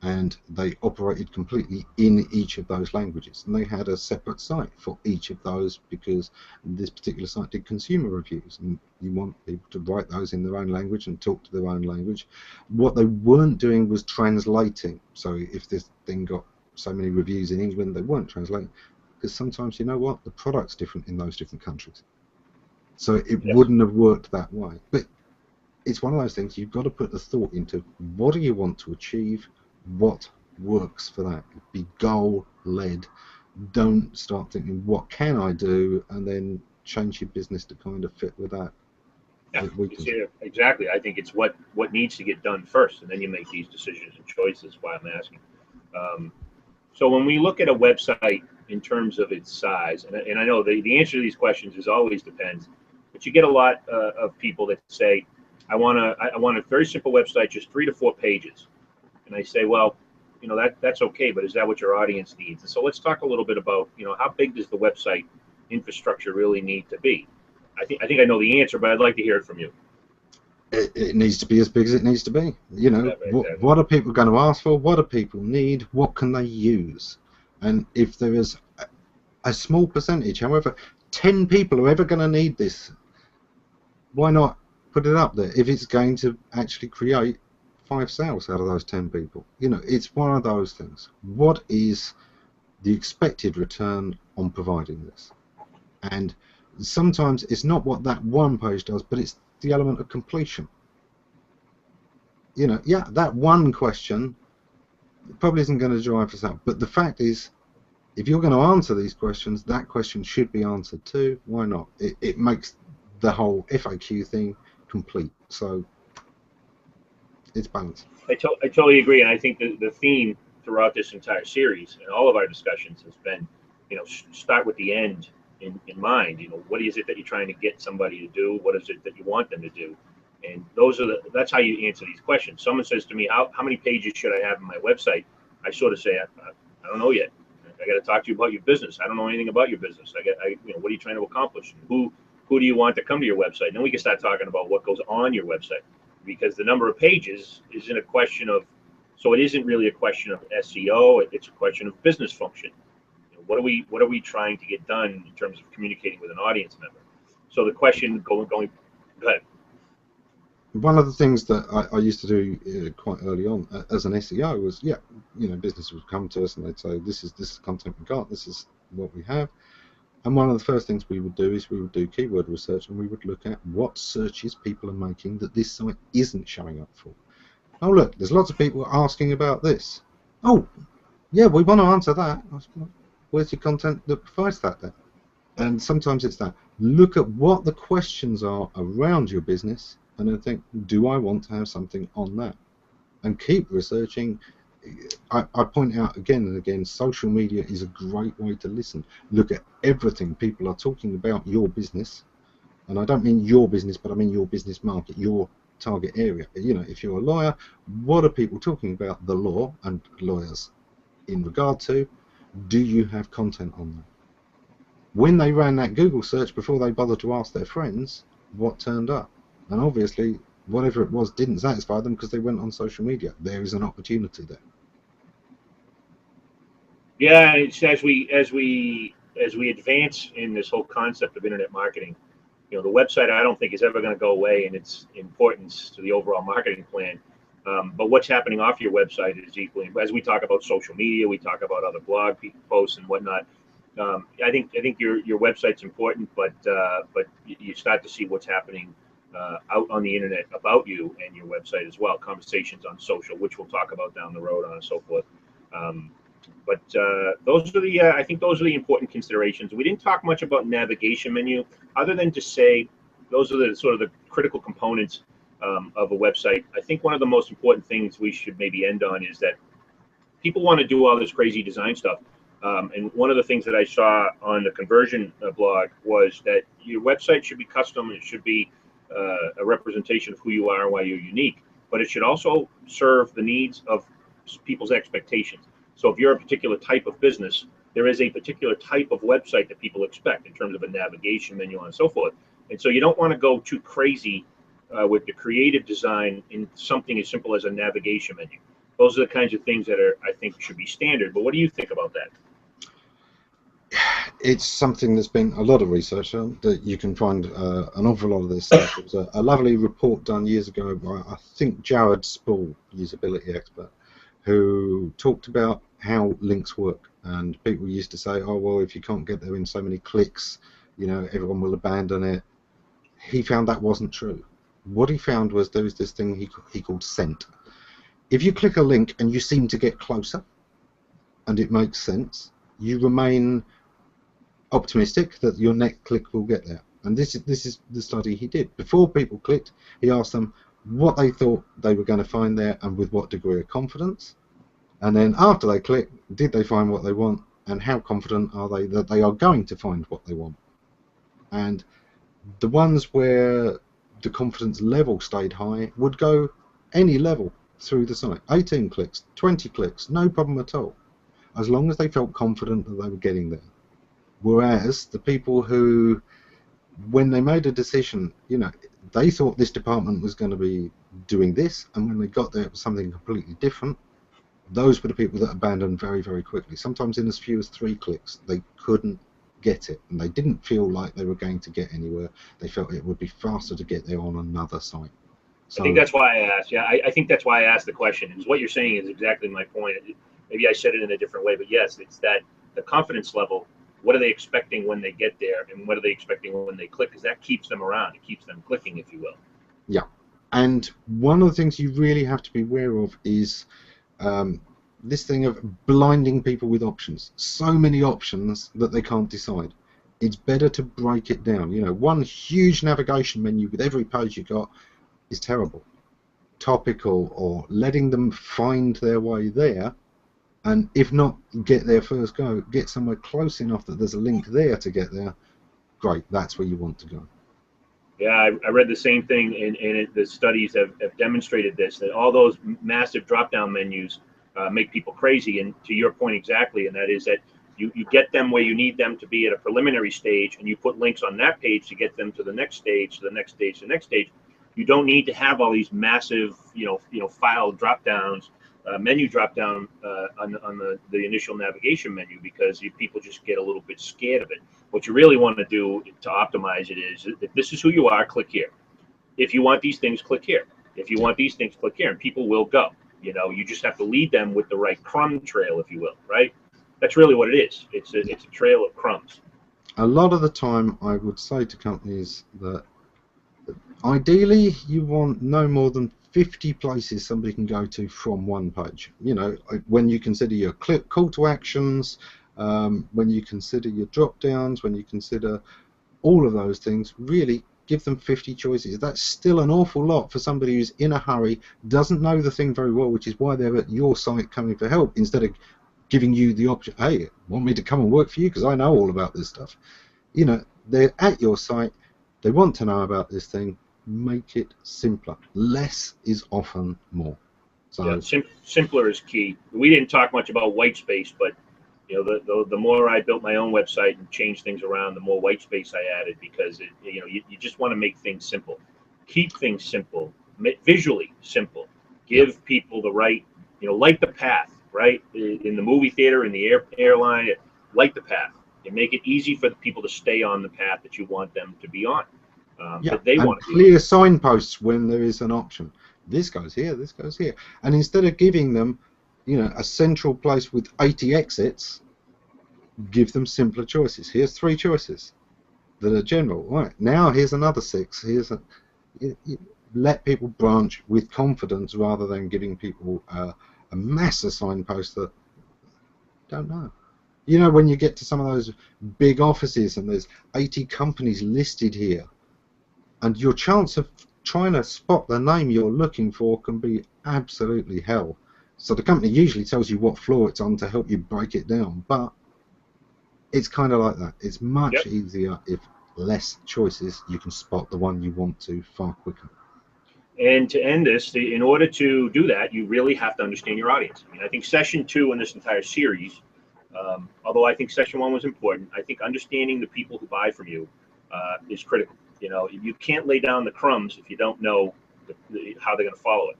And they operated completely in each of those languages, and they had a separate site for each of those, because this particular site did consumer reviews, and you want people to write those in their own language and talk to their own language. What they weren't doing was translating. So if this thing got so many reviews in England, they weren't translating, because sometimes, you know what, the product's different in those different countries, so it wouldn't have worked that way. But it's one of those things, you've got to put the thought into what do you want to achieve, what works for that. Be goal-led. Don't start thinking, what can I do, and then change your business to kind of fit with that. Yeah, exactly. I think it's what needs to get done first, and then you make these decisions and choices. Why I'm asking. So when we look at a website in terms of its size, and I know the answer to these questions is always depends, but you get a lot of people that say, I want a very simple website, just 3 to 4 pages. And I say, well, you know, that's okay, but is that what your audience needs? And so let's talk a little bit about, you know, how big does the website infrastructure really need to be? I think I know the answer, but I'd like to hear it from you. It needs to be as big as it needs to be. You know, what are people going to ask for? What do people need? What can they use? And if there is a small percentage, however, 10 people are ever going to need this, why not put it up there if it's going to actually create 5 sales out of those 10 people? You know, it's one of those things. What is the expected return on providing this? And sometimes it's not what that one page does, but it's the element of completion. You know, yeah, that one question probably isn't going to drive us out, but the fact is, if you're going to answer these questions, that question should be answered too. Why not? It makes the whole FAQ thing complete. So it's balanced. I totally agree, and I think the theme throughout this entire series and all of our discussions has been, you know, start with the end in mind. You know, what is it that you're trying to get somebody to do? What is it that you want them to do? And that's how you answer these questions. Someone says to me, how many pages should I have on my website? I sort of say, I don't know yet. I got to talk to you about your business. I don't know anything about your business. What are you trying to accomplish? Who do you want to come to your website? And then we can start talking about what goes on your website, because the number of pages isn't a question of, so it isn't really a question of SEO. It's a question of business function. What are we trying to get done in terms of communicating with an audience member? So the question go ahead. One of the things that I used to do quite early on as an SEO was, businesses would come to us and they'd say, this is content we got, this is what we have. And one of the first things we would do is we would do keyword research, and we would look at what searches people are making that this site isn't showing up for. Oh, look, there's lots of people asking about this. Oh, yeah, we want to answer that. Where's your content that provides that then? And sometimes it's that. Look at what the questions are around your business, and then think, do I want to have something on that? And keep researching. I point out again and again, social media is a great way to listen. Look at everything people are talking about your business. And I don't mean your business, but I mean your business market, your target area. If you're a lawyer, what are people talking about the law and lawyers in regard to? Do you have content on that? When they ran that Google search, before they bothered to ask their friends, what turned up? And obviously, whatever it was didn't satisfy them because they went on social media. There is an opportunity there. Yeah, it's as we advance in this whole concept of internet marketing, the website I don't think is ever going to go away in its importance to the overall marketing plan. But what's happening off your website is equally, as we talk about social media, we talk about other blog posts and whatnot. I think your website's important, but you start to see what's happening out on the internet about you and your website as well. Conversations on social, which we'll talk about down the road on and so forth. But those are I think those are the important considerations. We didn't talk much about navigation menu, other than to say those are the sort of the critical components of a website. I think one of the most important things we should maybe end on is that people want to do all this crazy design stuff. And one of the things that I saw on the conversion blog was that your website should be custom. It should be a representation of who you are and why you're unique, but it should also serve the needs of people's expectations. So if you're a particular type of business, there is a particular type of website that people expect in terms of a navigation menu and so forth. And so you don't want to go too crazy with the creative design in something as simple as a navigation menu. Those are the kinds of things that I think should be standard. But what do you think about that? It's something there's been a lot of research on, that you can find an awful lot of this stuff. There was a lovely report done years ago by, I think, Jared Spool, usability expert, who talked about how links work. And people used to say, oh, well, if you can't get there in so many clicks, everyone will abandon it. He found that wasn't true. What he found was there was this thing he called scent. If you click a link and you seem to get closer, and it makes sense, you remain optimistic that your next click will get there. And this is the study he did. Before people clicked, he asked them what they thought they were going to find there and with what degree of confidence. And then after they click, did they find what they want, and how confident are they that they are going to find what they want? And the ones where the confidence level stayed high would go any level through the site. 18 clicks, 20 clicks, no problem at all, as long as they felt confident that they were getting there. Whereas the people who, when they made a decision, they thought this department was going to be doing this, and when they got there it was something completely different, those were the people that abandoned very, very quickly. Sometimes in as few as 3 clicks, they couldn't get it, and they didn't feel like they were going to get anywhere. They felt it would be faster to get there on another site. So, I think that's why I asked. Yeah, I think that's why I asked the question. Is what you're saying is exactly my point. Maybe I said it in a different way, but yes, it's that the confidence level. What are they expecting when they get there, and what are they expecting when they click? Because that keeps them around. It keeps them clicking, if you will. Yeah, and one of the things you really have to be aware of is this thing of blinding people with options. So many options that they can't decide. It's better to break it down. One huge navigation menu with every page you got is terrible. Topical, or letting them find their way there, and if not get there first go, get somewhere close enough that there's a link there to get there. Great, that's where you want to go. Yeah, I read the same thing, and the studies have demonstrated this, that all those massive drop-down menus make people crazy. And to your point exactly, and that is that you get them where you need them to be at a preliminary stage, and you put links on that page to get them to the next stage, to the next stage, to the next stage. You don't need to have all these massive, file drop-downs, menu drop-down on the initial navigation menu, because people just get a little bit scared of it. What you really want to do to optimize it is, if this is who you are, click here. If you want these things, click here. If you want these things, click here, and people will go. You just have to lead them with the right crumb trail, if you will, right? That's really what it is. It's a trail of crumbs. A lot of the time, I would say to companies that ideally you want no more than 50 places somebody can go to from one page. When you consider your call to actions, when you consider your drop downs, when you consider all of those things, really give them 50 choices. That's still an awful lot for somebody who's in a hurry, doesn't know the thing very well, which is why they're at your site coming for help, instead of giving you the option, hey, want me to come and work for you because I know all about this stuff. They're at your site, they want to know about this thing. Make it simpler. Less is often more. So yeah, simpler is key. We didn't talk much about white space, but the more I built my own website and changed things around, the more white space I added, because you just want to make things simple. Keep things simple, visually simple. Give people the right, light the path, right? In the movie theater, in the airline, light the path. And make it easy for the people to stay on the path that you want them to be on. That they want to be on. Clear signposts when there is an option. This goes here, this goes here. And instead of giving them, a central place with 80 exits, give them simpler choices. Here's 3 choices that are general. Right, now here's another 6. Let people branch with confidence, rather than giving people a mass of signposts that don't know. When you get to some of those big offices and there's 80 companies listed here, and your chance of trying to spot the name you're looking for can be absolutely hell. So the company usually tells you what floor it's on to help you break it down, but it's kind of like that. It's much easier if less choices, you can spot the one you want to far quicker. And to end this, in order to do that, you really have to understand your audience. I think session 2 in this entire series, although I think session 1 was important, I think understanding the people who buy from you is critical. You can't lay down the crumbs if you don't know how they're going to follow it.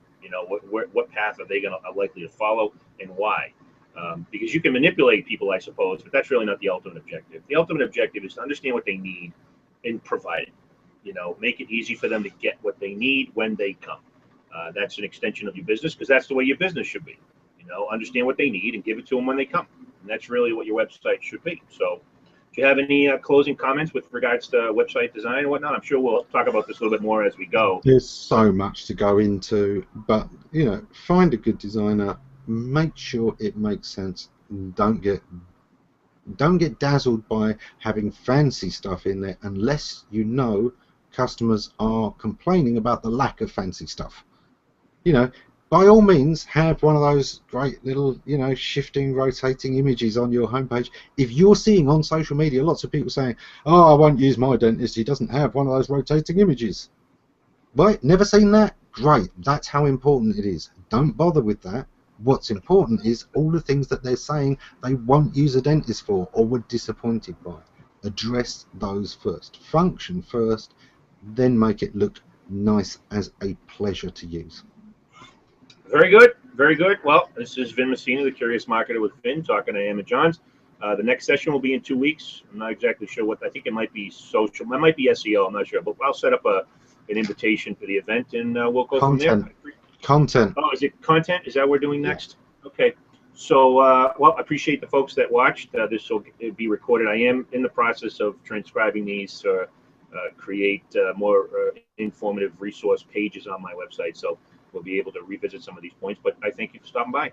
What path are they likely to follow, and why? Because you can manipulate people, I suppose, but that's really not the ultimate objective. The ultimate objective is to understand what they need and provide it. Make it easy for them to get what they need when they come. That's an extension of your business, because that's the way your business should be. Understand what they need and give it to them when they come. And that's really what your website should be. So, do you have any closing comments with regards to website design and whatnot? I'm sure we'll talk about this a little bit more as we go. There's so much to go into, but find a good designer. Make sure it makes sense. Don't get dazzled by having fancy stuff in there, unless customers are complaining about the lack of fancy stuff. By all means, have one of those great little, shifting, rotating images on your homepage. If you're seeing on social media lots of people saying, oh, I won't use my dentist, he doesn't have one of those rotating images. Right, never seen that? Great, that's how important it is. Don't bother with that. What's important is all the things that they're saying they won't use a dentist for or were disappointed by. Address those first. Function first, then make it look nice as a pleasure to use. Very good, very good. Well, this is Vin Messina, the Curious Marketer with Vin, talking to Ammon Johns. The next session will be in 2 weeks. I'm not exactly sure what. I think it might be social. It might be SEO. I'm not sure, but I'll set up an invitation for the event, and we'll go from there. Content. Oh, is it content? Is that what we're doing next? Yeah. Okay. So, well, I appreciate the folks that watched. This will be recorded. I am in the process of transcribing these to create more informative resource pages on my website. So we'll be able to revisit some of these points. But I thank you for stopping by.